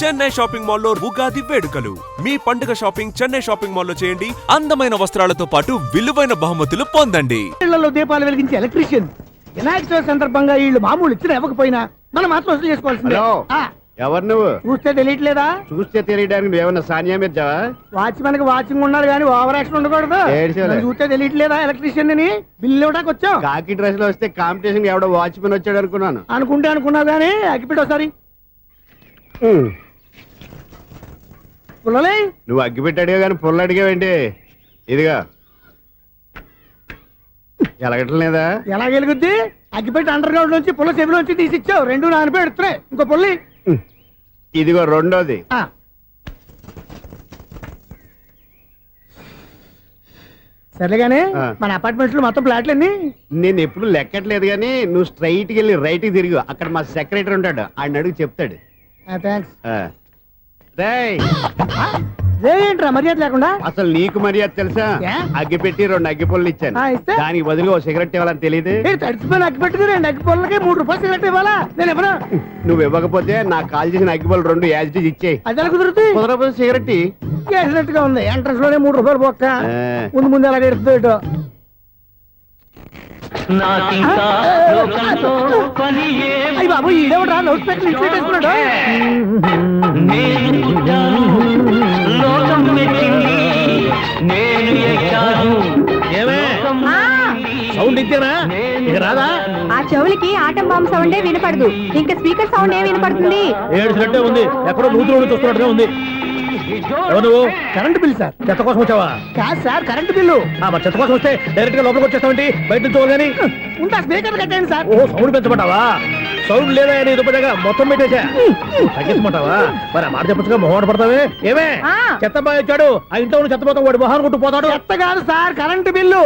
Chennai shopping మాల్లో ఉగాది వేడుకలు. మీ పండుగ షాపింగ్ చెన్నై షాపింగ్ మాల్లో చేయండి. అందమైన వస్త్రాలతో పాటు విలువైన బహుమతులు పొందండి. ఇళ్లలో దీపాలు వెలిగించే ఎలక్ట్రీషియన్ వినాయక చవితి సందర్భంగా వీళ్ళు మామూలు ఇచ్చిన ఇవ్వకపోయినా మనం మాత్రం వసూలు చేసుకోవాల్సిందే. ఎవరు నువ్వు? చూస్తే తెలియట్లేదా? చూస్తే తెలియడానికి నువ్వేమన్నా సానియా మీర్జావా? వాచ్మెన్ కి వాచింగ్ ఉన్నారు కానీ ఓవర్ యాక్షన్ ఉండకూడదు. చూస్తే తెలియట్లేదా ఎలక్ట్రీషియన్ అని? బిల్లు ఇవ్వడానికి వచ్చాం. కాకి డ్రెస్ లో వస్తే కాంపిటీషన్ ఎవడో వాచ్మెన్ వచ్చాడు అనుకున్నాను. అనుకున్నావు కానీ అగ్గిపెట్టి ఒకసారి పుల్లలే. నువ్వు అగ్గిపెట్టి అడిగా కానీ పుల్ల అడిగావేంటి? ఇదిగా ఎలగట్లేదా? ఎలా వెలుగుద్ది? అగ్గిపెట్టి అండర్ గ్రౌండ్ నుంచి పుల్ల చెవిలోంచి తీసిచ్చావు. రెండు నాన్నపై ఎడుతున్నాయి. ఇంకో పుల్లి ఇదిగో రెండోది. సర్లేగానే మన అపార్ట్మెంట్స్ లో మొత్తం ఫ్లాట్లు అన్ని నేను ఎప్పుడు లెక్కట్లేదు కానీ నువ్వు స్ట్రైట్ కి వెళ్ళి రైట్ కి తిరిగి అక్కడ మా సెక్రటరీ ఉంటాడు, ఆయన అడుగు చెప్తాడు. థ్యాంక్స్. ఏంట్రా మర్యాద లేకుండా? అసలు నీకు మర్యాద తెలుసా? అగ్గి పెట్టి 2 అగ్గి పుల్లలు ఇచ్చాను, దానికి బదులుగా ఓ సిగరెట్ ఇవ్వాలని తెలియదు. తడిచిపోయిన అగ్గి పెట్టుకు 2 అగ్గి పుల్లలకి 3 రూపాయలు సిగరెట్ ఇవ్వాలా? నేను ఇవ్వను. నువ్వు ఇవ్వకపోతే నాకు కాల్ చేసిన అగ్గి పుల్లలు 2 యాజిటీస్ ఇచ్చేయి. అది ఎలా కుదురుతుంది? కుదరకపోతే సిగరెట్ చేసినట్టుగా ఉంది. ఎంట్రన్స్ లోనే 3 రూపాయలు పోక్క ముందు అలా ఎడుతుంది. అయ్యి బాబు ఈడేవడా లౌడ్ స్పీకర్ ఇన్స్టేట్ చేసుకున్నాడు. సౌండ్ ఇంతేనా? ఇక రాదా? ఆ చెవులకి ఆటం బాంబు సౌండే వినపడదు. ఇంకా స్పీకర్ సౌండ్ ఏ వినపడుతుంది? ఏడుసినట్టే ఉంది. ఎక్కడో నూతులు చూస్తున్నట్టుగా ఉంది. ఎవరు? Current bill sir. చెత్త కోసం వచ్చావా? కాదు సార్, కరెంట్ బిల్లు. మరి చెత్త కోసం వస్తే డైరెక్ట్ గా లోపలికి వచ్చేస్తామంటే బయట నుంచి కానీ ఉంటా. స్పీకర్ కట్టండి సార్. ఓ సౌండ్ పెంచమంటావా? సౌండ్ లేదా అని దుప్పగా మొత్తం పెట్టేసా. తగ్గించమంటావా? మరి ఆ మాట చెప్పచ్చుగా మొహం పడతావే. ఏమే చెత్త బాగా వచ్చాడు, ఆ ఇంట్లో ఉన్న చెత్త పోతాం, వాడు మొహాన్ని కొట్టు పోతాడు. చెత్త కాదు sir, current bill.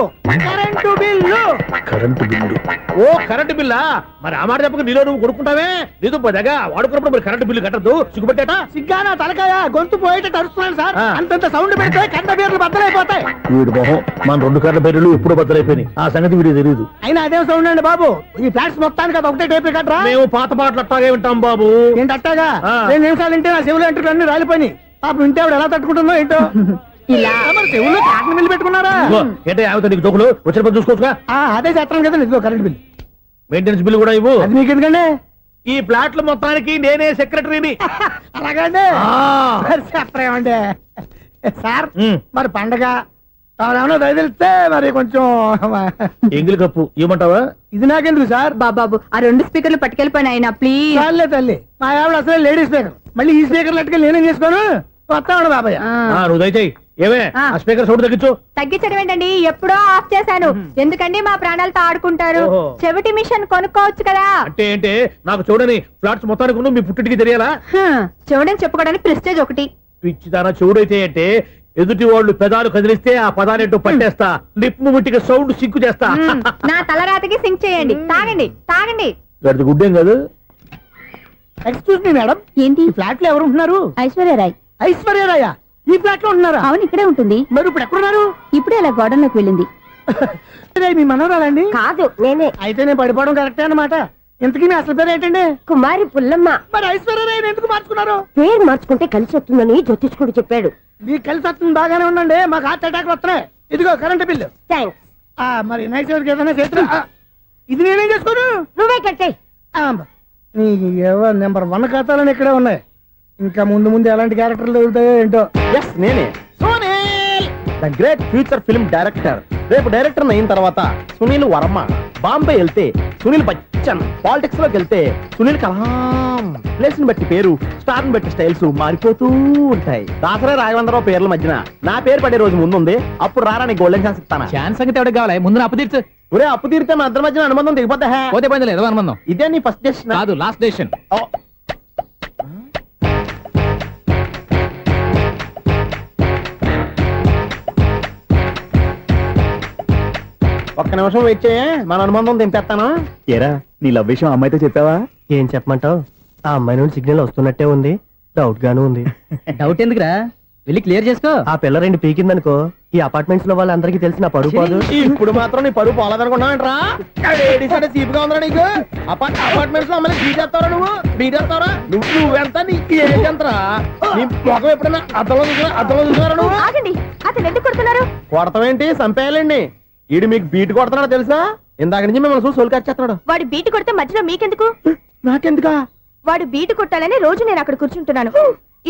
Current bill. Current bill. ఓ కరెంటు బిల్లా? మరి ఆ మాట చెప్పక నీలో నువ్వు కొడుకుంటావే. నీతో పోదాగా వాడుకున్నప్పుడు మరి కరెంటు బిల్లు కట్టద్దు. సిగ్గుపెట్టేట సిగ్గానా తలకాయ గొంతు పోయేటట్టు అరుస్తున్నాను సార్. అంతంత సౌండ్ పెడితే కరెంట్ బిల్లు బద్దలైపోతాయి. వీడు మొహం మన 2 కరెంటు బిల్లులు ఇప్పుడు బద్దలైపోయినాయి. ఆ సంగతి వీడికి తెలియదు. అయినా అదే సౌండ్ అండి బాబు. ఈ ఫ్లాట్స్ మొత్తానికి అది ఒకటే టైప్ కట్టరా? మేము పాత పాటలు అట్టాగే వింటాం బాబు. ఏంటి అట్టాగా? 2 నిమిషాలు వింటే నా చెవులు ఎంటర్ అన్ని రాలిపోయి. పాపం వింటే ఆవిడ ఎలా తట్టుకుంటుందో ఏంటో. ఇలా మరి చెవుల్లో కాటన్ బిల్లు పెట్టుకున్నారా? ఏంటే ఆమెతో నీకు దోకులు వచ్చిన పని చూసుకోవచ్చుగా. అదే చేస్తాను కదా. ఇదిగో కరెంట్ బిల్. మెయింటెనెన్స్ బిల్లు కూడా ఇవ్వు. అది మీకు ఎందుకండి? ఈ ఫ్లాట్ల మొత్తానికి నేనే సెక్రటరీని. అలాగండి. చెప్పరేమండి సార్. మరి పండగ ఏమన్నా తెలిస్తే మరి కొంచెం ఎంగిలి కప్పు ఇవ్వమంటావా? ఇది నాకెందుకు సార్? బాబాబు ఆ 2 స్పీకర్లు పట్టుకెళ్ళిపోయిన ఆయన ప్లీజ్. చాలే తల్లి, మా ఆవిడ అసలు లేడీ స్పీకర్. మళ్ళీ ఈ స్పీకర్లు అట్టుకెళ్ళి నేనేం చేసుకోను? వస్తాడు బాబాయ్. నువ్వు దయచేయి. ఏమే ఆ స్పీకర్ సౌండ్ తగ్గించు. తగ్గించడం ఏంటండి? ఎప్పుడో ఆఫ్ చేశాను. ఎందుకండి మా ప్రాణాలతో ఆడుకుంటారు? చెవిటి మిషన్ కొనుక్కోవచ్చు కదా. అంటే ఏంటే నాకు చూడని ఫ్లాట్స్ మొత్తానికి మీ పుట్టింటికి తెలియాలా? చెవుడని చెప్పుకోవడానికి ప్రెస్టేజ్ ఒకటి. పిచ్చిదానా చెవుడైతే అంటే ఎదుటి వాళ్ళు పెదాలు కదిలిస్తే ఆ పదాలేంటో పట్టేస్తా. లిప్ ముట్టికి సౌండ్ సింకు చేస్తా. నా తలరాతకి సింక్ చేయండి. తాగండి తాగండి. గడిది గుడ్డేం కాదు. ఎక్స్క్యూజ్ మీ మేడం, ఏంటి? ఫ్లాట్ లో ఎవరు ఉంటున్నారు? ఐశ్వర్యరాయ్. ఐశ్వర్యరాయ ఈ ఫ్లాట్ లో ఉంటున్నారా? అవును, ఇక్కడే ఉంటుంది. మరి ఇప్పుడు ఎక్కడున్నారు? ఇప్పుడే అలా గోడంలోకి వెళ్ళింది. మీ మనవరాలండి? కాదు, నేనే. అయితే నేను పడిపోవడం కరెక్టే అన్నమాట. ఇంతకీ మీ అసలు పేరు ఏంటండి? కుమారి పుల్లమ్మ. మరి ఐశ్వర్యరాయని ఎందుకు మార్చుకున్నారు? పేరు మార్చుకుంటే కలిసి వస్తుందని జ్యోతిష్కుడు చెప్పాడు. మీకు కలిసి వస్తుంది, బాగానే ఉండండి. మాకు హార్ట్ అటాక్ వస్తున్నాయి. ఇదిగో కరెంట్ బిల్లు. థ్యాంక్స్. మరి నైట్ ఏదైనా చేతులు ఇది నేనేం చేసుకోను? నువ్వే కట్టాయి. నెంబర్ 1 ఖాతాలని ఇక్కడే ఉన్నాయి. ఇంకా ముందు ముందు ఎలాంటి క్యారెక్టర్లు దొరుకుతాయో ఏంటో. నేనే the great future film director. రేపు డైరెక్టర్ అయిన తర్వాత సునీల్ వర్మ. బాంబే వెళ్తే సునీల్ బచ్చన్. పాలిటిక్స్ లోకి వెళ్తే సునీల్ కలాం. ప్లేస్ ని బట్టి పేరు, స్టార్ ని బట్టి స్టైల్స్ మారిపోతూ ఉంటాయి. దాసరా రాఘవేంద్రరావు పేర్ల మధ్యన నా పేరు పడే రోజు ముందుంది. అప్పుడు రారా నీ గోల్డెన్ ఛాన్స్ ఇస్తాను. ఛాన్స్ సంగతి ఎవరికి కావాలి? ముందు అప్పు తీర్చు. ఒరే అప్పు తీరితే మా ఇద్దరి మధ్యన అనుబంధం దిగిపోతా. పోతే పోయింది లేదు అనుబంధం. ఇదే నీ ఫస్ట్ డెసిషన్ కాదు, లాస్ట్ డెసిషన్. ఒక్క నిమిషం వెయిట్ చేయ, మన అనుబంధం దింపేస్తాను. ఏరా నీ లవ్ విషయం అమ్మాయితో చెప్పావా? ఏం చెప్పమంటావు? ఆ అమ్మాయి నుండి సిగ్నల్ వస్తున్నట్టే ఉంది. డౌట్ గాను ఉంది. డౌట్ ఎందుకురా? వెళ్ళి క్లియర్ చేసుకో. ఆ పిల్ల రెండు పీకిందనుకో ఈ అపార్ట్మెంట్స్ లో వాళ్ళందరికీ తెలిసిన పరుగు పోదు. ఇప్పుడు మాత్రం నీ పరుగు పోలేదనుకున్నావంటరా? సీపుగా ఉందా నీకు? అపార్ట్మెంట్స్ లో అమ్మని బీటేస్తావరా బీటేస్తావరా? నువ్వెంత నీకు ఏంటంతరా? నీ మొఖం ఎప్పుడైనా అద్దంలో చూసారా నువ్వు? ఆగండి, అతను ఎందుకు కొడుతున్నారు? కొడతావేంటి? చంపేయాలండి. ఈడు మీకు బీట్ కొడుతున్నాడు తెలుసా? ఇందాక నుంచి మిమ్మల్ని చూసి సోలు కచ్చేస్తున్నాడు. వాడు బీటు కొడితే మధ్యలో మీకెందుకు? నాకెందుకా? వాడు బీటు కొట్టాలని రోజు నేను అక్కడ కూర్చుంటున్నాను.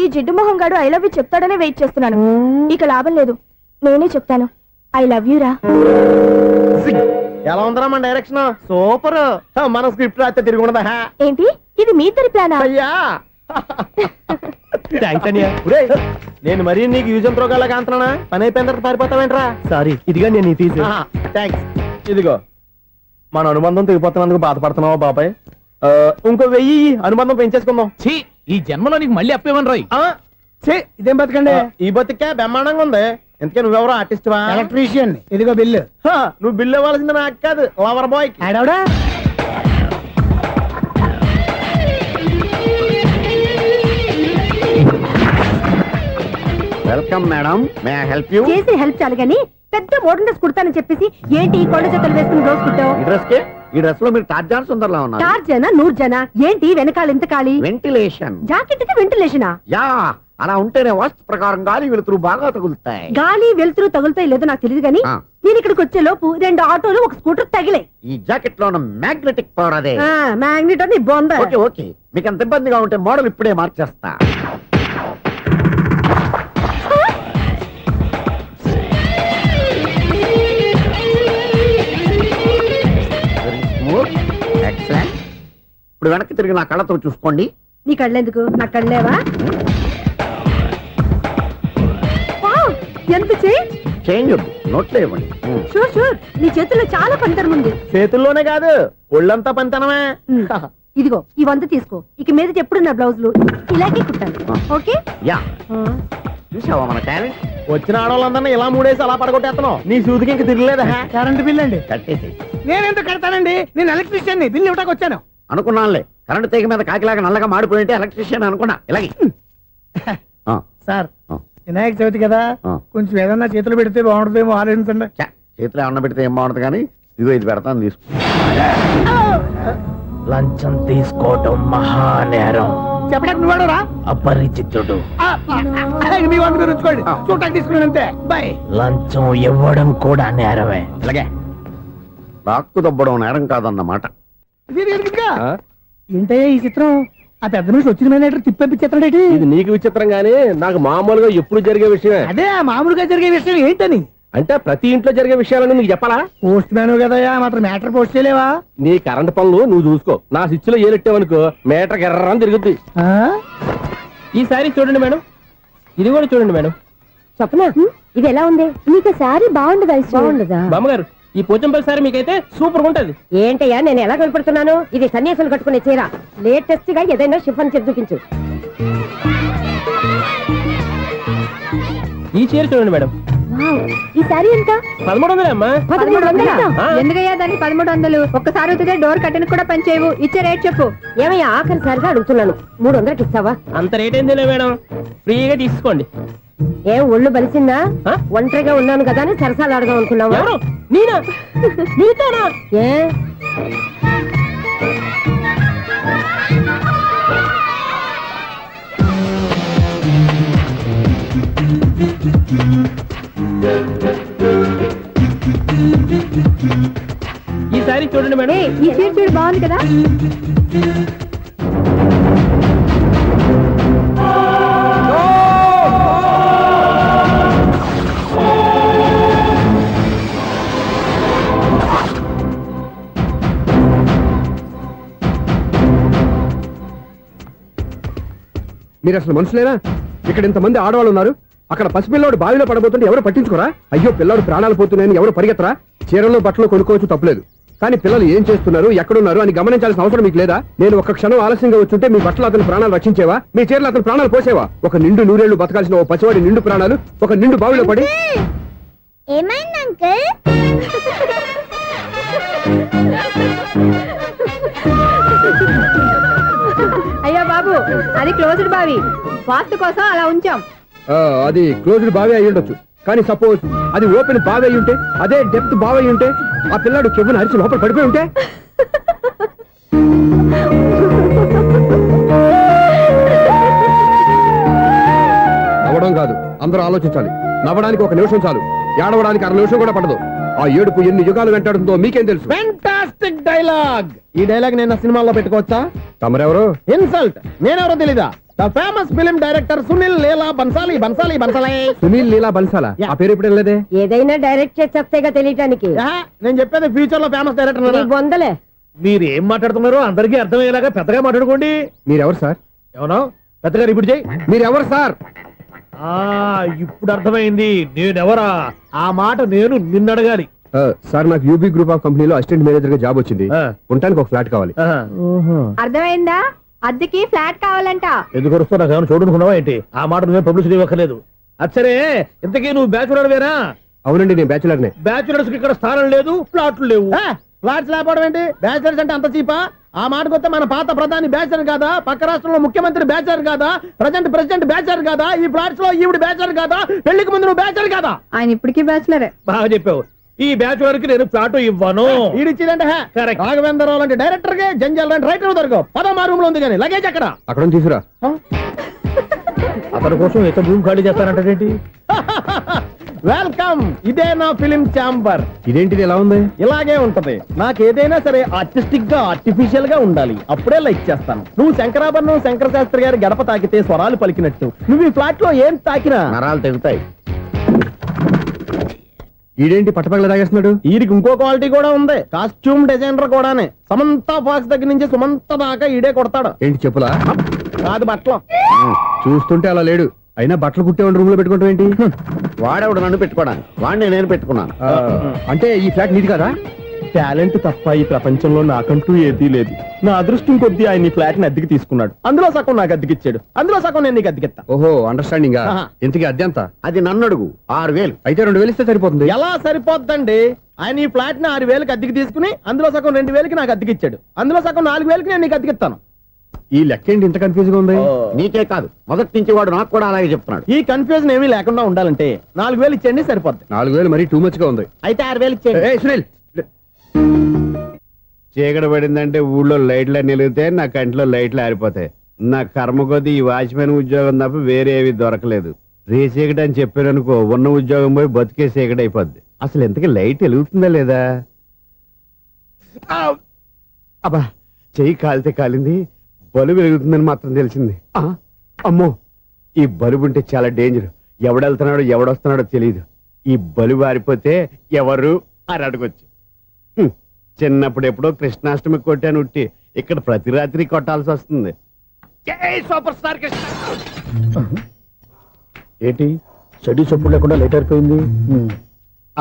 ఈ జిడ్డు మొహం గాడు ఐ లవ్ యూ చెప్తాడనే వెయిట్ చేస్తున్నాను. ఇక లాభం లేదు, నేనే చెప్తాను ఐ లవ్ యూ రా. ఎలా ఉందరా మన డైరెక్షన్? సూపర్. మన స్క్రిప్ట్ రాస్తే తిరిగి ఉండదా? ఏంటి ఇది మీ ఇద్దరి ప్లానా? అయ్యా థ్యాంక్స్ అనియా. నేను మరీ నీకు యూజ్ అంత రోగాలకు అంటున్నా. పని అయిపోయిన తర్వాత పారిపోతావేంట్రా? సారీ, ఇదిగా నేను ఈ తీసి. థ్యాంక్స్. ఇదిగో మన అనుబంధం తెగిపోతున్నందుకు బాధపడుతున్నావా బాబాయ్? ఇంకో 1000 అనుబంధం పెంచేసుకుందాం. ఛీ, ఈ జన్మలో నీకు మళ్ళీ అప్పేమని రాయి. ఇదేం బతకండి? ఈ బతికే బ్రహ్మాండంగా ఉంది. ఎందుకే నువ్వెవరో ఆర్టిస్ట్ వా? ఎలక్ట్రీషియన్. ఇదిగో బిల్లు. నువ్వు బిల్లు ఇవ్వాల్సింది నాకు కాదు, లవర్ బాయ్. ఆడవడా? Welcome madam, may I help you? చేసి హెల్ప్ చాలు గాని పెద్ద మోడల్ డ్రెస్ కుడతానని చెప్పేసి ఏంటి ఈ కొండ జతలు వేసుకుని రోజు కుట్టావు? ఈ డ్రెస్ లో మీరు టార్జాన్ సుందర్లా ఉన్నారు. 4 జన 100 జన ఏంటి వెనకాల ఇంత ఖాళీ? వెంటిలేషన్. జాకెట్ కి వెంటిలేషనా? యా, అలా ఉంటేనే వాస్తు ప్రకారం గాలి వెలుతురు బాగా తగులుతాయి. గాలి వెలుతురు తగులుతాయి లేదో నాకు తెలియదు గాని నేను ఇక్కడికి వచ్చే లోపు 2 ఆటోలు ఒక స్కూటర్ తగిలే. ఈ జాకెట్ లో ఉన్న మ్యాగ్నెటిక్ పవర్ అదే. మ్యాగ్నెట్ అని బొంద. ఓకే ఓకే, మీకు అంత ఇబ్బందిగా ఉంటే మోడల్ ఇప్పుడే మార్చేస్తా. ఎక్సలెంట్. ఇప్పుడు వెనక్కి తిరిగి నా కళ్ళతో చూసుకోండి. నీ కళ్ళెందుకు? నా కళ్ళేవా? వావ్, ఎంత చేంజ్. చేంజ్ వద్దు, నోట్లో ఇవ్వండి. షూర్ షూర్, నీ చేతుల్లో చాలా పనితనం ఉంది. చేతుల్లోనే కాదు ఒళ్ళంతా పనితనమే. ఇదిగో ఈ 100 తీసుకో. ఇక మీద ఎప్పుడు నా బ్లౌజులు ఇలాగే కుట్టాను. ఓకే? యా, చూసావా మన టాలెంట్? వచ్చిన ఆడవాళ్ళందరినీ ఇలా మూడేసి అలా పడగొట్టేస్తున్నావు. నీ సూదికి ఇంక తిరగలేదా? కరెంట్ బిల్ అండి. కట్టేసి. నేనెందుకు కడతానండి? నేను ఎలక్ట్రీషియన్ ని. బిల్లు ఇవ్వడానికి వచ్చాను. అనుకున్నానులే, కరెంట్ తీగ మీద కాకిలాగా నల్లగా మాడిపోయింటే ఎలక్ట్రీషియన్ అనుకున్నా. ఇలాగే సార్, వినాయక చవితి కదా, కొంచెం ఏదన్నా చేతులు పెడితే బాగుంటుందేమో ఆలోచించండి. చేతిలో అన్న పెడితే ఏం బాగుంటుంది కానీ ఇదిగో ఇది పెడతాను, తీసుకో. లంచం తీసుకోవటం మహానేరం. చెప్పడానికి నువ్వాడరా? అపరిచితుడు. మీ వంట మీరు ఉంచుకోండి, చూడటానికి తీసుకున్నాను అంతే. బాయ్. లంచం ఇవ్వడం కూడా నేరమే. ఇలాగే రాక్కు దబ్బడం నేరం కాదన్నమాట. ఏంటయ్యా ఈ చిత్రం? ఆ పెద్ద నుంచి వచ్చిన మేనేటర్ తిప్పించేస్తాడేటి? ఇది నీకు విచిత్రం గానీ నాకు మామూలుగా ఎప్పుడు జరిగే విషయమే. అదే మామూలుగా జరిగే విషయం ఏంటని? అంటే ప్రతి ఇంట్లో జరిగే విషయాలని నీకు చెప్పాలా? పోస్ట్ మ్యాన్ కదయ్యా, మాత్రం మ్యాటర్ పోస్ట్ చేయలేవా? నీ కరెంట్ పనులు నువ్వు చూసుకో. నా స్విచ్ లో ఏలెట్టావనుకో మీటర్ ఎర్రని తిరుగుద్ది. ఈసారి చూడండి మేడం, ఇది కూడా చూడండి మేడం. చెప్పనా? ఇది ఎలా ఉంది? నీకు సారీ బాగుండదా? బాగుండదా? బామ్మగారు, ఈ పోచంపల్లి సారీ మీకైతే సూపర్ ఉంటది. ఏంటయ్యా నేను ఎలా కనపడుతున్నాను? ఇది సన్యాసులు కట్టుకునే చీర. లేటెస్ట్ గా ఏదైనా షిఫన్ చేసి చూపించు. ఈ చీర చూడండి మేడం. ఈ సారీ ఎంత? 1300 అమ్మా. 1300? ఎందుకయ్యా దాన్ని 1300? ఒక్కసారి అవుతుందే డోర్ కట్టను కూడా పనిచేయవు. ఇచ్చే రేట్ చెప్పు. ఏమయ్యా ఆఖరిసారిగా అడుగుతున్నాను, 300కి ఇస్తావా? అంత రేట్ ఏం తెలియదు మేడం, ఫ్రీగా తీసుకోండి. ఏం ఒళ్ళు బలిసిందా? ఒంటరిగా ఉన్నాను కదా అని సరసాలు అడదాం అనుకున్నావా? నేనా? నీతోనా? ఏ ఈ సారీ చూడండి మేడం. ఈ చీర చూడు, బాగుంది కదా? మీరు అసలు మనుషులేనా? ఇక్కడ ఇంతమంది ఆడవాళ్ళు ఉన్నారు, అక్కడ పసిపిల్లాడు బావిలో పడబోతుంటే ఎవరు పట్టించుకోరా? అయ్యో పిల్లాడు ప్రాణాలు పోతున్నాయని ఎవరు పరిగెత్తరా? చీరల్లో బట్టలు కొనుక్కోవచ్చు, తప్పలేదు. కానీ పిల్లలు ఏం చేస్తున్నారు, ఎక్కడున్నారు అని గమనించాల్సిన అవసరం మీకు లేదా? నేను ఒక్క క్షణం ఆలస్యంగా వచ్చుంటే మీ బట్టలు అతని ప్రాణాలు రక్షించేవా? మీ చీరలు అతని ప్రాణాలు పోసేవా? ఒక నిండు 100 ఏళ్లు బతకాల్సిన ఓ పసివాడి నిండు ప్రాణాలు ఒక నిండు బావిలో పడి. ఏమైంది అంకుల్? అయ్యో బాబు, అది క్లోజ్డ్ బావి, వాస్తు కోసం అలా ఉంచాం. అది క్లోజ్డ్ బావి అయి ఉండొచ్చు కానీ సపోజ్ అది ఓపెన్ బావి అయి ఉంటే అదే డెప్త్ బావి అయి ఉంటే ఆ పిల్లాడు కెవ్వున అరిచి లోపల పడిపోయి ఉంటే నవ్వడం కాదు అందరూ ఆలోచించాలి నవ్వడానికి ఒక నిమిషం చాలు ఏడవడానికి 1 నిమిషం కూడా పడదు ఆ ఏడుపు ఎన్ని యుగాలు వెంటాడుతుందో మీకేం తెలుసు ఫెంటాస్టిక్ డైలాగ్. ఈ డైలాగ్ నేను సినిమాలో పెట్టుకోవచ్చా? తమరెవరు? ఇన్సల్ట్. నేనెవరో తెలీదా? The famous film director Sunil Leela Bansali Bansali Bansali. Sunil Leela బన్సాలా? ఆ పేరు ఇప్పుడు లేదే. ఏదైనా డైరెక్ట్ చేసేస్తేగా తెలియటానికి. నేను చెప్పేది ఫ్యూచర్ లో ఫేమస్ డైరెక్టర్. బొందలే. మీరు ఏం మాట్లాడుతున్నారో అందరికీ అర్థమయ్యేలాగా పెద్దగా మాట్లాడుకోండి. మీరెవరు సార్? ఎవరో పెద్దగా రిపీట్ చేయి. మీరెవరు సార్? ఇప్పుడు అర్థమైంది నేనెవరా. ఆ మాట నేను నిన్ను అడగాలి. సార్ నాకు యూబీ గ్రూప్ ఆఫ్ కంపెనీలో అసిస్టెంట్ మేనేజర్ గా జాబ్ వచ్చింది. ఉండటానికి ఒక ఫ్లాట్ కావాలి. అర్థమైందా? అద్దెకి ఫ్లాట్ కావాలంట. ఎందుకు వస్తున్నా నాకు ఏమైనా చూడనుకున్నావా ఏంటి? ఆ మాట నువ్వే పబ్లిసిటీ ఇవ్వక్కర్లేదు. అచ్చరే ఇంతకీ నువ్వు బ్యాచులర్ వేరా? అవునండి నేను బ్యాచులర్ నే. బ్యాచులర్స్ కి ఇక్కడ స్థానం లేదు, ఫ్లాట్లు లేవు. ఫ్లాట్స్ లేకపోవడం ఏంటి? బ్యాచిలర్స్ అంటే అంత చీపా? ఆ మాటకొస్తే మన పాత ప్రధాని బ్యాచర్ కాదా? పక్క రాష్ట్రంలో ముఖ్యమంత్రి బ్యాచర్ కాదా? ప్రెసిడెంట్ బ్యాచర్ కాదా? ఈ ఫ్లాట్స్ లో ఈవిడ బ్యాచర్ కాదా? పెళ్లికి ముందు నువ్వు బ్యాచర్ కాదా? ఆయన ఇప్పటికీ బ్యాచులరే. బాగా చెప్పావు. ఈ బ్యాచులర్ కి నేను ఫ్లాట్ ఇవ్వను. ఈడిచ్చిందంటే రాఘవేంద్రరావు లాంటి డైరెక్టర్ కి జంజల్ లాంటి రైటర్ దొరకవు. 10 రూమ్ లో ఉంది కానీ లగేజ్ అక్కడ. అక్కడ తీసుకురా. అతని కోసం ఎంత భూమి ఖాళీ చేస్తానంటే వెల్కమ్. ఇదే నా ఫిలిం ఛాంబర్. ఇదేంటిది ఎలా ఉంది? ఇలాగే ఉంటది. నాకు ఏదైనా సరే ఆర్టిస్టిక్ గా ఆర్టిఫిషియల్ గా ఉండాలి. అప్పుడే లైక్ చేస్తాను. నువ్వు శంకరాభరణం శంకర శాస్త్రి గారి గడప తాకితే స్వరాలు పలికినట్టు నువ్వు ఈ ఫ్లాట్ లో ఏం తాకినా నరాలు తెగుతాయి. ఈడేంటి పట్టపగల తాగేస్తున్నాడు? వీడికి ఇంకో క్వాలిటీ కూడా ఉంది. కాస్ట్యూమ్ డిజైనర్ కూడానే. సమంత ఫాక్స్ దగ్గర నుంచి సుమంత దాకా ఈడే కొడతాడు. ఏంటి చెప్పులా? కాదు బట్టలు. చూస్తుంటే అలా లేడు. అయినా బట్టలు కుట్టేవాడి రూమ్ లో పెట్టుకుంటాం ఏంటి? వాడేవాడు నన్ను పెట్టుకోవడానికి, వాడిని నేను పెట్టుకున్నాను. అంటే ఈ ఫ్లాట్ నీది కదా? టాలెంట్ తప్ప ఈ ప్రపంచంలో నాకంటూ ఏదీ లేదు. నా అదృష్టం కొద్దీ ఆయన ఈ ఫ్లాట్ ని అద్దెకి తీసుకున్నాడు. అందులో సగం నాకు అద్దెకిచ్చాడు. అందులో సగం నేను నీకు అద్దెకిస్తా. ఓహో అండర్స్టాండింగ్. ఇంతకీ అద్దె ఎంత? అది నన్ను అడుగు. 6000. అయితే 2000 ఇస్తే సరిపోతుంది. ఎలా సరిపోద్దండి? ఆయన ఈ ఫ్లాట్ ని 6000కి అద్దెకి తీసుకుని అందులో సగం 2000కి నాకు అద్దెకిచ్చాడు. అందులో సగం 4000కి నేను నీకు అద్దెకిస్తాను. ఈ లెక్క ఏంటి ఇంత కన్ఫ్యూజ్ గా ఉంది? నీకే కాదు, మొదటి నుంచి వాడు నాకు కూడా అలాగే చెప్తున్నాడు. ఈ కన్ఫ్యూజన్ ఏమీ లేకుండా ఉండాలంటే 4000 ఇచ్చేయండి సరిపోద్ది. 4000 మరీ టూ మచ్ గా ఉంది. అయితే 6000 ఇచ్చేయండి. ఏయ్ సునీల్, చీకటి పడిందంటే ఊళ్ళో లైట్లు నిలిగితే నా కంటిలో లైట్లు ఆరిపోతాయి. నా కర్మ కొద్దీ ఈ వాచ్మెన్ ఉద్యోగం తప్ప వేరే ఏవి దొరకలేదు. రేచీకటి అని చెప్పారనుకో, ఉన్న ఉద్యోగం పోయి బతికే చీకటి అయిపోద్ది. అసలు ఎంతకీ లైట్ వెలుగుతుందా లేదా? అబ్బా, చెయ్యి కాలితే కాలింది, బలుబు వెలుగుతుందని మాత్రం తెలిసింది. అమ్మో, ఈ బలుబు ఉంటే చాలా డేంజర్. ఎవడెళ్తున్నాడో ఎవడొస్తున్నాడో తెలియదు. ఈ బలుబు ఆరిపోతే ఎవరు అని అడగొచ్చు. చిన్నప్పుడు ఎప్పుడో కృష్ణాష్టమి కొట్టాను ఉట్టి, ఇక్కడ ప్రతి రాత్రి కొట్టాల్సి వస్తుంది. జై సూపర్ స్టార్ కృష్ణ. ఏంటి చెడు చప్పుడు లేకుండా లేట్ అయిపోయింది.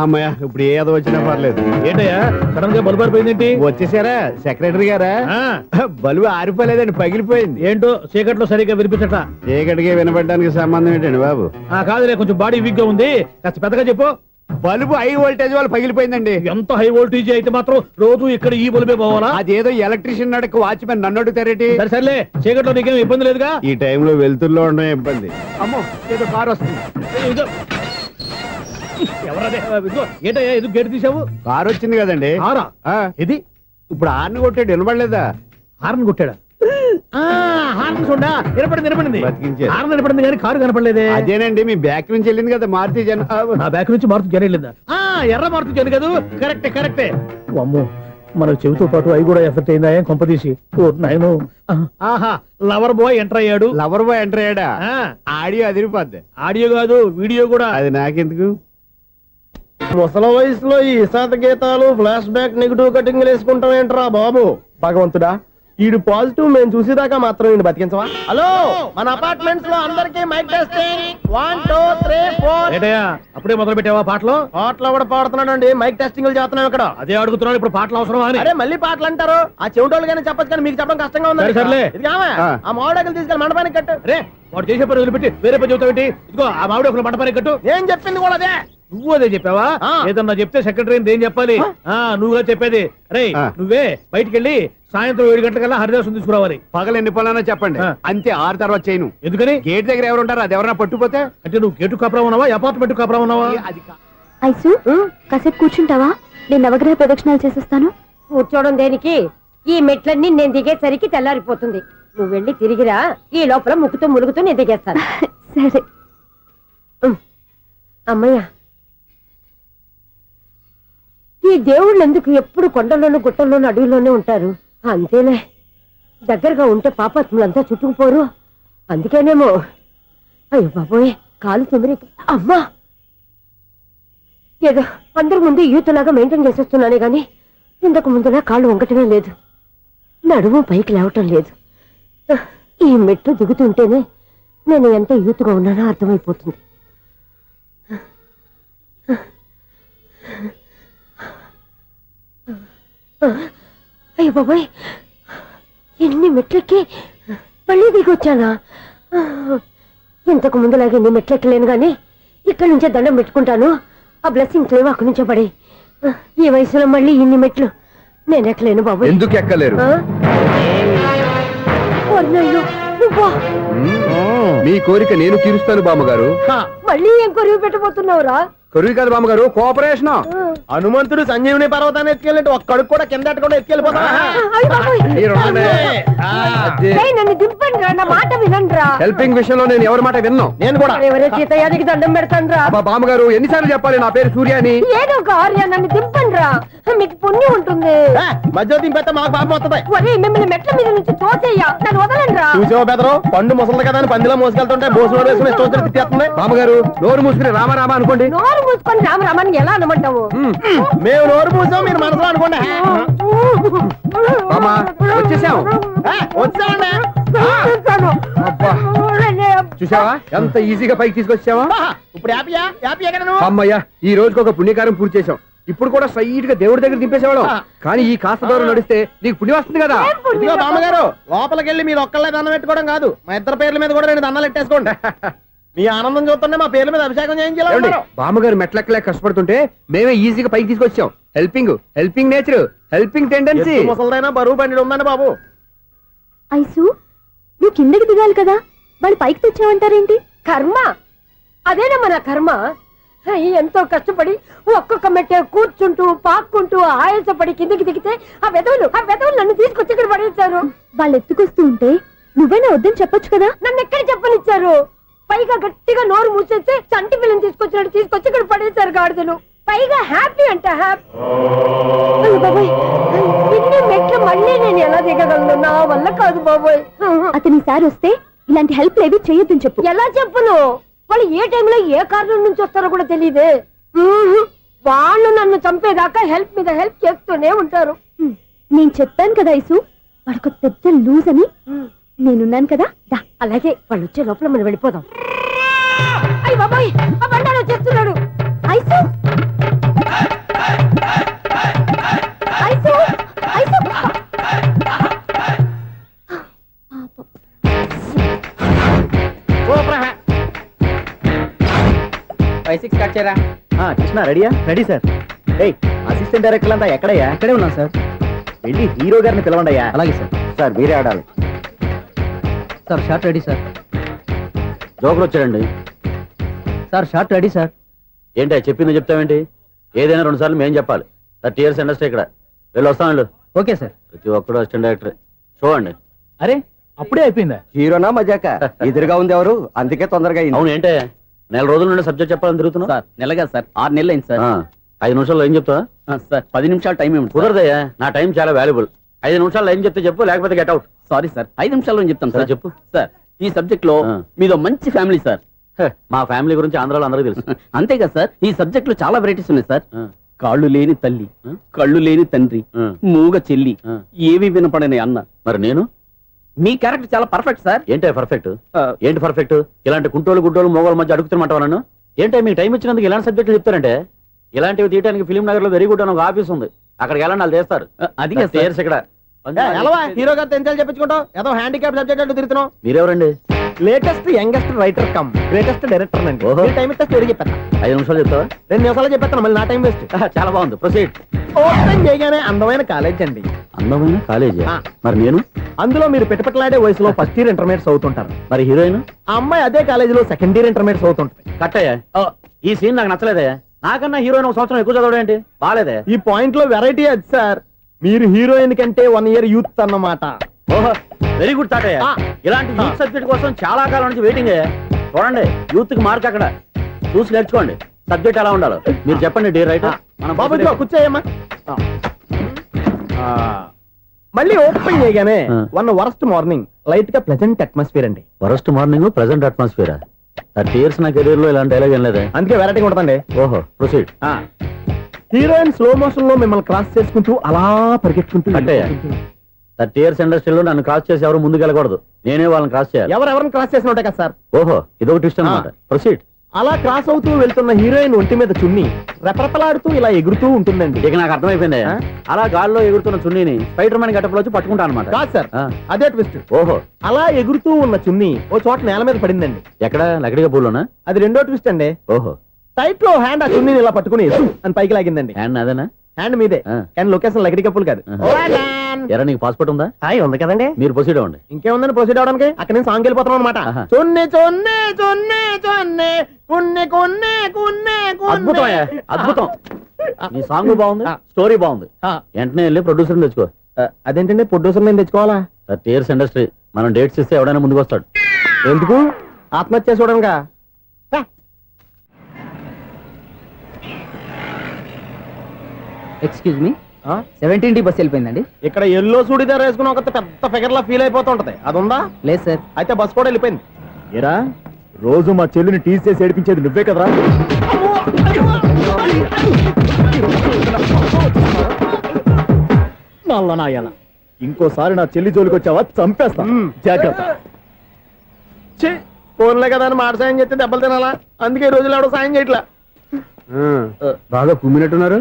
అమ్మయ్య, ఇప్పుడు ఏదో వచ్చినా పర్లేదు. ఏంటయ్యా సడన్ గా బల్బు అయిపోయింది? వచ్చేసారా సెక్రటరీ గారా? బలుబు ఆరిపోలేదండి, పగిలిపోయింది. ఏంటో చీకట్లో సరిగ్గా వినిపించట. చీకటికి వినపడడానికి సంబంధం ఏంటండి బాబు? కాదులే, కొంచెం బాడీ వీక్ గా ఉంది, కాస్త పెద్దగా చెప్పు. బల్బు హై వోల్టేజ్ వాళ్ళు పగిలిపోయిందండి. ఎంత హై వోల్టేజ్ అయితే మాత్రం రోజు ఇక్కడ ఈ బల్బే పోవాలా? అదేదో ఎలక్ట్రీషియన్ నడక వాచ్మెన్ నన్ను అడుగుతారేటి? సరే సర్లే, చీకట్లో నీకేం ఇబ్బంది లేదుగా? ఈ టైంలో వెళ్తుల్లో ఉండడం ఇబ్బంది. అమ్మో, ఏదో కారు వస్తుంది. ఎవరదే? ఏంటయ్యా ఇది గేట్ తీసావు? కారు వచ్చింది కదండి. కారా? ఇది ఇప్పుడు హార్న్ కొట్టాడు, వినపడలేదా? హార్న్ కొట్టాడా? హార్న్ చూడా వినపడింది. బతికించాడు. హార్న్ వినపడింది కానీ కారు కనపడలేదే. అదేనండి, మీ బ్యాక్ నుంచి వెళ్ళింది కదా మారుతి జన. నా బ్యాక్ నుంచి మారుతు జన వెళ్ళిందా? ఎర్ర మారుతు జన కదా? కరెక్టే. అమ్మో, మన చెవితో పాటు అవి కూడా ఎఫెక్ట్ అయిందా కొంపదీసి? నాయను. ఆహా, లవర్ బాయ్ ఎంటర్ అయ్యాడు. లవర్ బాయ్ ఎంటర్ అయ్యాడా? ఆడియో అదిరిపోద్ది. ఆడియో కాదు, వీడియో కూడా. అది నాకెందుకు? ముసల వయసులో ఈ ఇసాత గీతాలు, ఫ్లాష్ బ్యాక్, నెగిటివ్ కటింగ్ వేసుకుంటాం ఏంట్రా బాబు? భగవంతుడా, ఈడు పాజిటివ్ మేము చూసేదాకా మాత్రం ఈయన బతికించవా? హలో, మన అపార్ట్మెంట్స్ లో అందరికీ మైక్ టెస్టింగ్. 1 2 3 4. ఏంటయ్యా అప్పుడే మొదలు పెట్టావా పాటలు? పాటలు కూడా పాడుతున్నాడు. మైక్ టెస్టింగ్ చేస్తున్నాం ఇక్కడ. అదే అడుగుతున్నాడు, ఇప్పుడు పాటలు అవసరమా అని. అరే మళ్ళీ పాటలు అంటారు. ఆ చెవిటోళ్ళు కానీ చెప్పచ్చు, కానీ మీకు చెప్పడం కష్టంగా ఉంది. సర్లే. ఇది ఆ మామిడాకులు తీసుకెళ్ళి మండపానికి కట్టు. అరే వాడు చేసే పని వదిలిపెట్టి వేరే పని చెబుతావేంటి? ఇదిగో ఆ మామిడి ఒకరు మంటపానికి కట్టు. నేను చెప్పింది కూడా అదే. నువ్వు అదే చెప్పావా? ఏదన్నా చెప్తే సెక్రటరీ ఏం చెప్పాలి? నువ్వుగా చెప్పేది. రే నువ్వే బయటికి వెళ్ళి సాయంత్రం 7 గంటలకల్లా హరిదాసు తీసుకురావాలి. పగలు ఎన్ని పనులన్నా చెప్పండి, ఆ. అంతే 6 తర్వాత చేయను. ఎందుకని? గేట్ దగ్గర ఎవరు ఉంటారు, అది ఎవరన్నా పట్టుపోతే అంటే నువ్వు గేటు కాపురం ఉన్నావా, అపార్ట్మెంట్ కాపురం ఉన్నావా? అది కా- ఐసు కాసేపు కూర్చుంటావా? నేను నవగ్రహ ప్రదక్షిణాలు చేసేస్తాను. కూర్చోవడం దేనికి? ఈ మెట్లన్నీ నేను దిగేసరికి తెల్లారిపోతుంది. నువ్వు వెళ్ళి తిరిగిరా, ఈ లోపల ముక్కుతూ ములుగుతూ నేను దిగేస్తాను. సరే. అమ్మయ్య, ఈ దేవుళ్ళు ఎందుకు ఎప్పుడు కొండల్లోనూ గుట్టల్లోనూ అడవిలోనే ఉంటారు? అంతేలే, దగ్గరగా ఉంటే పాపాత్ములంతా చుట్టుకుపోరు. అందుకేనేమో. అయ్యో బాబోయ్, కాలు తొమ్మిది. అమ్మా, ఏదో అందరి ముందు యూత్లాగా మెయింటైన్ చేసేస్తున్నానే గాని ఇంతకు ముందులా కాళ్ళు వంకటమే లేదు, నడుము పైకి లేవటం లేదు. ఈ మెట్లు దిగుతుంటేనే నేను ఎంత యూత్గా ఉన్నానో అర్థమైపోతుంది. అయ్యో బాబాయ్, ఎన్ని మెట్లెక్కి మళ్ళీ దిగొచ్చానా? ఇంతకు ముందులాగే ఎన్ని మెట్లెక్కలేను గాని ఇక్కడి నుంచే దండం పెట్టుకుంటాను. ఆ బ్లెస్సింగ్స్ లేవు అక్కడి నుంచే పడి. ఈ వయసులో మళ్ళీ ఇన్ని మెట్లు నేను ఎక్కలేను బాబు. ఎందుకు ఎక్కలేరు? నువ్వా? మీ కోరిక నేను తీరుస్తాను బామ్మగారు. మళ్ళీ ఏం కొరివి పెట్టబోతున్నావురా? కొరువు కాదు బామ్మగారు, కోఆపరేషన్. హనుమంతుడు సంజీవుని పర్వతాన్ని ఎత్తుకెళ్ళి ఒక్కడికి కూడా కింద ఎట్టకుండా ఎత్తుకెళ్ళిపోతా. అయ్య బాబోయ్. ఏయ్, నన్ను దింపండి రా, నా మాట వినండి రా. హెల్పింగ్ విషయంలో నేను ఎవరి మాట విన్నాను. నేను కూడా. ఎవరే సీతయ్యానికి దండం పెడతాను రా. బామ్మగారు ఎన్నిసార్లు చెప్పాలి నా పేరు సూర్య అని? ఏదో ఒక ఆర్య, నన్ను దింపండి రా, మీకు పుణ్యం ఉంటుంది. మధ్యలో దింపేస్తే మాకు పాపం వస్తుంది. ఒరే, మిమ్మల్ని మెట్ల మీద నుంచి తోసేయ్యా, నన్ను వదలండి రా. చూసావా బెదరు, పండు ముసలి కదా అని పందిలో మోసుకెళ్తుంటే భోజనం వేసుకుని ఇష్టం తిట్టేస్తుంది. బామ్మగారు నోరు మూసుకుని రామారామా అనుకోండి. నోరు మూసుకొని రామరామాన్ని ఎలా అనమంటావు? మేము నోరు మూసాం, మీరు మనసులో అనుకోండి. బామ్మ వచ్చేసాం. వచ్చామండి. అబ్బా చూసావా ఎంత ఈజీగా పైకి తీసుకొచ్చావా? ఇప్పుడు హ్యాపీయా? హ్యాపీయా కదా నువ్వు? అమ్మయ్యా, ఈ రోజుకి ఒక పుణ్యకారం పూర్తి చేసాం. ఇప్పుడు కూడా స్ట్రైట్ గా దేవుడి దగ్గర దింపేసేవాళ్ళం. కానీ ఈ కాస్త దూరం నడిస్తే నీకు పుణ్యం వస్తుంది కదా. ఇదిగో బామ్మగారు, లోపలికి వెళ్ళి మీరు ఒక్కళ్ళే దండం పెట్టుకోవడం కాదు, మా ఇద్దరు పేర్ల మీద కూడా 2 దండాలు పెట్టేసుకోండి. మీ ఆనందం చూస్తుంటే మా పేర్ల మీద అభిషేకం చేయించాలి. బామ్మగారు మెట్లెక్కలే కష్టపడుతుంటే మేమే ఈజీగా పైకి తీసుకొచ్చాం. Helping nature, helping tendency. ముసలైనా బరువు బండి ఉందండి బాబు. ఐసు నువ్వు కిందకి దిగాలి కదా, వాళ్ళు పైకి తెచ్చావంటారేంటి? కర్మ అదేనమ్మా నా కర్మ. ఎంతో కష్టపడి ఒక్కొక్క మెట్టే కూర్చుంటూ పాక్కుంటూ ఆయాసపడి కిందకి దిగితే ఆ వెధవులు నన్ను తీసుకొచ్చి ఇక్కడ పడేశారు. వాళ్ళు ఎత్తుకొస్తూ ఉంటే నువ్వేనా వద్దని చెప్పొచ్చు కదా. నన్ను ఎక్కడ చెప్పనిచ్చారు? పైగా గట్టిగా నోరు మూసేస్తే చంటి పిల్లని తీసుకొచ్చినట్టు తీసుకొచ్చి ఇక్కడ పడేశారు గాడిదలు. పైగా హ్యాపీ అంట హ్యాపీ. అయ్యో బాబోయ్, ఇన్ని మెట్లు మళ్ళీ నేను ఎలా దిగగలను? నా వల్ల కాదు బాబోయ్. అతని సార్ వస్తే ఇలాంటి హెల్ప్ లేవి చేయొద్దని చెప్పు. ఎలా చెప్పును? వాళ్ళు ఏ టైంలో ఏ కారణం నుంచి వస్తారో కూడా తెలియదే. వాళ్ళు నన్ను చంపేదాకా హెల్ప్ మీద హెల్ప్ చేస్తూనే ఉంటారు. నేను చెప్పాను కదా ఐసు, వాడికి పెద్ద లూజ్ అని. నేనున్నాను కదా, దా. అలాగే వాళ్ళు వచ్చే లోపల మనం వెళ్ళిపోదాం. అయ్య బాబాయ్, ఆ బండారు వచ్చేస్తున్నాడు. Ice ice ice. 5-6 స్టార్ట్ చేయరా. కృష్ణ రెడీయా? Ready sir. ఏయ్, అసిస్టెంట్ డైరెక్టర్ అంతా ఎక్కడయ్యా? ఇక్కడే ఉన్నాను సార్. వెళ్ళి హీరో గారిని పిలవండి అయ్యా. అలాగే సార్. సార్ మీరే ఆడాలి. Sir shot ready sir. Joker వచ్చాడండి. Sir shot ready sir. ఏంటి చెప్పింది చెప్తావేంటి? ఏదైనా 2 సార్లు మేము చెప్పాలి. 30 years ఇండస్ట్రీ ఇక్కడ. వెళ్ళి వస్తాను. Okay sir. ప్రతి ఒక్కడు అసిస్టెంట్ డైరెక్టర్. చూడండి. అరే అప్పుడే అయిపోయిందా? హీరోనా మజాక? ఎదురుగా ఉంది ఎవరు, అందుకే తొందరగా అయింది. అవును, ఏంటే 4 రోజుల నుండి సబ్జెక్ట్ చెప్పాలని తిరుగుతున్నా? సార్ నెలగా సార్, 6 నెలలు అయింది సార్. 5 నిమిషాల్లో ఏం చెప్తా సార్? 10 నిమిషాలు టైం ఏమిటి? కుదరదయ్యా, నా టైం చాలా వాల్యుబుల్. 5 నిమిషాల్లో ఏం చెప్తే చెప్పు, లేకపోతే గెట్ అవుట్. సారీ సార్, 5 నిమిషాల్లో చెప్తాను సార్. చెప్పు సార్, ఈ సబ్జెక్ట్ లో మీదో మంచి ఫ్యామిలీ సార్. మా ఫ్యామిలీ గురించి ఆంధ్రాలో అందరికీ తెలుసు. అంతేగా సార్, ఈ సబ్జెక్ట్ లో చాలా వెరైటీస్ ఉన్నాయి సార్. కాళ్ళు లేని తల్లి, కళ్ళు లేని తండ్రి, మూగ చెల్లి, ఏవి వినపడని అన్న. మరి నేను? మీ క్యారెక్టర్ చాలా పర్ఫెక్ట్ సార్. ఏంటే పర్ఫెక్ట్? ఏంటి పర్ఫెక్ట్? ఇలాంటి కుంటోలు గుడ్డోలు మోగోళ్ళ మధ్య అడుగుతున్నమాట నన్ను. ఏంటంటే మీకు టైం ఇచ్చినందుకు ఇలాంటి సబ్జెక్టులు చెప్తారంటే? ఇలాంటివి తీయడానికి ఫిలిం నగర్ లో వెరీ గుడ్ అని ఒక ఆఫీస్ ఉంది, అక్కడికి వెళ్ళండి, వాళ్ళు చేస్తారు. అది ఇక్కడ హీరో గారితో ఎంత చెప్పించుకుంటావు? ఏదో హ్యాండిక్యాప్ సబ్జెక్ట్ అంటూ తిరుగుతున్నావు. మీరెవరండి? Latest youngest writer cum greatest director అండి ఓహో. టైం ఇస్తే స్టోరీ చెప్పేస్తా 5 నిమిషాలు చెప్తావా 2 నిమిషాలు చెప్పేస్తాను మళ్ళీ నా టైం వేస్ట్ చాలా బాగుంది ప్రొసీడ్. ఓపెన్ చేయగానే అందమైన కాలేజ్ అండి అందమైన కాలేజీ ఆ. మరి నేను అందులో మీరు పెట్టుపట్లాడే వయసులో ఫస్ట్ ఇయర్ ఇంటర్మీడియట్స్ అవుతుంటారు మరి హీరోయిన్ ఆ అమ్మాయి అదే కాలేజీలో సెకండ్ ఇయర్ ఇంటర్మీడియట్స్ అవుతుంటాయి కట్టయ్యా ఈ సీన్ నాకు నచ్చలేదే. నాకన్నా హీరోయిన్ ఒక సంవత్సరం ఎక్కువ చదవడం ఏంటి బాలేదే. ఈ పాయింట్ లో వెరైటీ అది సార్ మీరు హీరోయిన్ కంటే 1 ఇయర్ యూత్ అన్నమాట ఓహో వెరీ గుడ్ తాటయ్య. ఆ. ఇలాంటి యూత్ సబ్జెక్ట్ కోసం చాలా కాలం నుంచి వెయిటింగ్. చూడండి యూత్ కి మార్క్ అక్కడ చూసి నేర్చుకోండి. సబ్జెక్ట్ ఎలా ఉండాలో మీరు చెప్పండి డీర్ రైటర్. మనం బాబు ఇదిగో కూర్చోయమ్మా మళ్ళీ ఓపెన్ చేయగానే ఆ. వరస్ట్ మార్నింగ్ లైట్ గా ప్లెజెంట్ అట్మాస్ఫియర్ అండి first morning present atmosphere 30 years నా కెరీర్ లో ఇలాంటి డైలాగ్ ఏం లేదే. అందుకే వెరైటీ ఉంటుందండి ఓహో ప్రొసీడ్. హీరోయిన్ స్లో మోషన్ లో మిమ్మల్ని క్రాస్ చేసుకుంటూ అలా పరిగెట్టుకుంటూ కట్టయ్య 30 years ఇండస్ట్రీలో నన్ను క్రాస్ చేసి ఎవరు ముందుకు వెళ్ళకూడదు. నేనే వాళ్ళని క్రాస్ చేయాలి. ఎవరెవరిని క్రాస్ చేసిన ఉంటాయి కదా సార్ ఓహో ఇదొక ట్విస్ట్ అన్నమాట. ప్రొసీడ్. అలా క్రాస్ అవుతూ వెళ్తున్న హీరోయిన్ ఒంటి మీద చున్ని రెపరెపలాడుతూ ఇలా ఎగురుతూ ఉంటుందండి ఇక నాకు అర్థమైపోయింది. ఆ? అలా గాల్లో ఎగురుతున్న చున్నీని స్పైడర్ మ్యాన్ గట్టపులో వచ్చి పట్టుకుంటా అనమాట. కాదు సార్ ఆ. అదే ట్విస్ట్ ఓహో అలా ఎగురుతూ ఉన్న చున్ని ఓ చోట నేల మీద పడిందండి ఎక్కడ లకడిగా పూలోనా. అది రెండో ట్విస్ట్ అండి ఓహో టైట్ లో హ్యాండ్ ఆ చున్నీని ఇలా పట్టుకుని అని పైకి లాగిందండి హ్యాండ్ అదేనా. హ్యాండ్ మీదే ఆ. కానీ లొకేషన్ లకడి కప్పులు కాదు ఎరా నీకు పాస్పోర్ట్ ఉందా. హాయ్ ఉంది కదండి మీరు ప్రొసీడ్ అవ్వండి. ఇంకేముందని ప్రొసీడ్ అవడానికి అక్కడ నేను సాంగ్ వెళ్ళిపోతున్నాం అనమాట ఆహా. చున్ని చున్ని చున్ని చున్ని కున్ని కున్ని కున్ని అద్భుతం అయ్యా, అద్భుతం. నీ సాంగ్ బాగుంది, స్టోరీ బాగుంది. వెంటనే వెళ్ళి ప్రొడ్యూసర్ తెచ్చుకో. అదేంటండి ప్రొడ్యూసర్ నేను తెచ్చుకోవాలా 30 years ఇండస్ట్రీ మనం డేట్స్ ఇస్తే ఎవడైనా ముందుకు వస్తాడు. ఎందుకు ఆత్మహత్య చూడనుగా ఎక్స్క్యూజ్ మీ 17D బస్ వెళ్ళిపోయిందండి. ఇక్కడ ఎల్లో చూడిదార్ వేసుకుని ఒక పెద్ద ఫిగర్ లా ఫీల్ అయిపోతుంటది అది ఉందా లేదు సార్. అయితే బస్ కూడా వెళ్ళిపోయింది ఏరా రోజు మా చెల్లిని టీస్ చేసి ఏడిపించేది నువ్వే కదరా. నల్ల నాయాల ఇంకోసారి నా చెల్లి జోలికి వచ్చావా చంపేస్తా. జాగ్రత్త. ఫోన్లే కదా అని మాట సాయం చేస్తే దెబ్బలు తినాలా అందుకే ఈ రోజులు ఎవడో సాయం చేయట్లా బాగా కుమ్మినట్టున్నారు.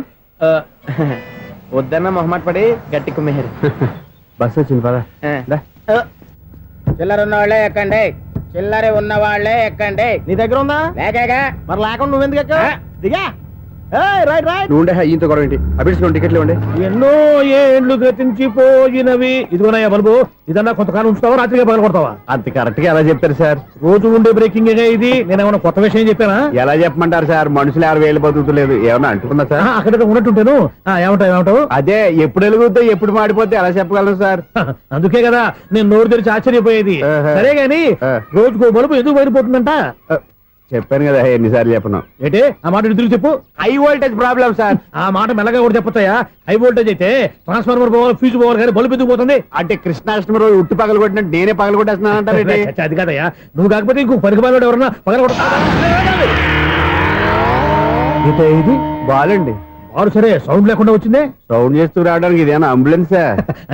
వద్దన్న మొహమాట పడి గట్టి కుమ్మేరు బస్ వచ్చింది పద. చిల్లర ఉన్న వాళ్ళే ఎక్కండి. చిల్లర ఉన్న వాళ్ళే ఎక్కండి. నీ దగ్గర ఉందా లేకేగా మరి లేకుండా నువ్వెందుకు ఎక్కావు? దిగా రైట్ రైట్ నువ్వు ఉండే ఈయంతో గొడవ ఏంటి? అభిడ్చుకోండి టికెట్లు ఇవ్వండి. ఎన్నో ఏండ్లు గతించిపోయినవి. ఇదిగోనయ్యా బల్బు ఇదన్నా కొంతకాలం ఉంచుతావా రాత్రిగా పగల కొడతావా. అంత కరెక్ట్ గా ఎలా చెప్తారు సార్? రోజు ఉండే బ్రేకింగ్ ఇది. నేనేమన్నా కొత్త విషయం చెప్పానా? ఎలా చెప్పమంటారు సార్? మనుషులు 60,000 బతుకుతలేదు. ఏమన్నా అంటున్నా సార్? అక్కడ ఉన్నట్టుంటాను. ఏమంటావు అదే ఎప్పుడు వెలుగుతో ఎప్పుడు మాడిపోతే ఎలా చెప్పగలను సార్? అందుకే కదా నేను నోరు తెరిచి ఆశ్చర్యపోయేది. ఆహా. సరే గాని ఆ. రోజుకో బల్బు ఎందుకు బయటపోతుందంట. చెప్పాను కదా ఎన్నిసార్లు చెప్పను. ఏంటి ఆ మాట ఎదురు చెప్పు. High voltage problem sir. ఆ మాట మెల్లగా కూడా చెప్పొచ్చాయా? హై వోల్టేజ్ అయితే ట్రాన్స్ఫార్మర్ పోవాలి, ఫ్యూజ్ పోవాలి, కానీ బల్బు ఎందుకు పోతుంది? అంటే కృష్ణాష్టమి రోజు ఉట్టి పగలు కొట్టినట్టు నేనే పగలు కొట్టేస్తున్నానంటారేంటి? చచ్చా, అది కాదయ్యా. నువ్వు కాకపోతే ఇంకో పనికి బాగా ఎవరన్నా పగల ఇది బాలండి వారు సరే సౌండ్ లేకుండా వచ్చిందే. సౌండ్ చేస్తూ రావడానికి ఇదేనా అంబులెన్సా?